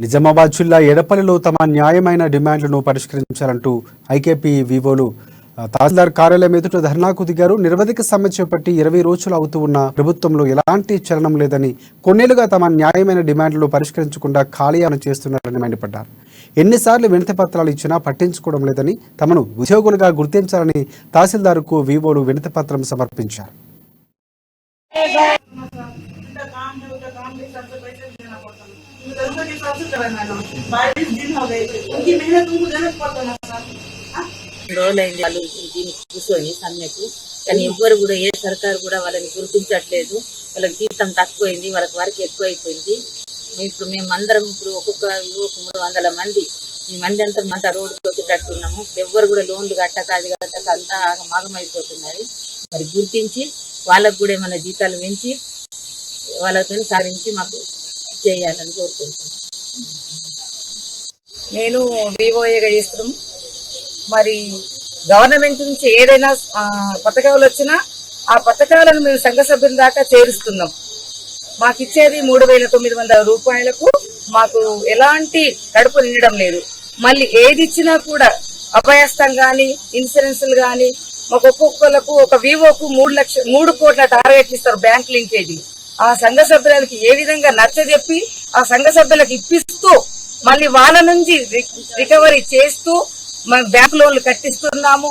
నిజామాబాద్ జిల్లా ఎడపల్లిలో తమ న్యాయమైన డిమాండ్లను పరిష్కరించాలంటూ ఐకేపీ వివోలు తహసీల్దార్ కార్యాలయం ఎదుట ధర్నాకు దిగారు. నిరవధిక సమ్మె చేపట్టి 20 రోజులు అవుతూ ఉన్న ప్రభుత్వంలో ఎలాంటి చలనం లేదని, కొన్నేళ్లుగా తమ న్యాయమైన డిమాండ్లను పరిష్కరించకుండా ఖాళీయాను చేస్తున్నారని మండిపడ్డారు. ఎన్నిసార్లు వినతి పత్రాలు ఇచ్చినా పట్టించుకోవడం లేదని, తమను ఉద్యోగులుగా గుర్తించాలని తహసీల్దార్కు వివోలు వినతి పత్రం సమర్పించారు. రోజులైంది వాళ్ళు దీనికి కూర్చొని సమ్మెకు, కానీ ఎవ్వరు కూడా ఏ సర్కారు కూడా వాళ్ళని గుర్తించట్లేదు. వాళ్ళకి జీతం తక్కువైంది, వాళ్ళకి వర్క్ ఎక్కువైపోయింది. ఇప్పుడు మేమందరం ఇప్పుడు ఒక్కొక్క 300 మంది ఈ మంది అంతా రోడ్డుకి వచ్చేటట్టున్నాము. ఎవ్వరు కూడా లోన్లు కట్టక అది కట్టక అంతా మాగమైపోతున్నారు. మరి గుర్తించి వాళ్ళకు కూడా ఏమైనా జీతాలు పెంచి వాళ్ళతో సాధించి మాకు చేయాలని కోరుకుంటున్నాం. నేను వివోఏగా చేస్తున్నాం. మరి గవర్నమెంట్ నుంచి ఏదైనా పథకాలు వచ్చినా ఆ పథకాలను మేము సంఘ సభ్యుల దాకా చేరుస్తున్నాం. మాకు ఇచ్చేది 3,900 రూపాయలకు మాకు ఎలాంటి కడుపు నిండడం లేదు. మళ్ళీ ఏది ఇచ్చినా కూడా అభయస్థం గాని ఇన్సూరెన్స్లు గాని మాకు ఒక్కొక్కలకు ఒక వివోకు 3 కోట్ల టార్గెట్ ఇస్తారు బ్యాంక్ లింకేజీ. ఆ సంఘ సభ్యులకి ఏ విధంగా నచ్చజెప్పి ఆ సంఘ సభ్యులకు ఇప్పిస్తూ మళ్ళీ వాళ్ళ నుంచి రికవరీ చేస్తూ బ్యాంక్ లోన్లు కట్టిస్తున్నాము.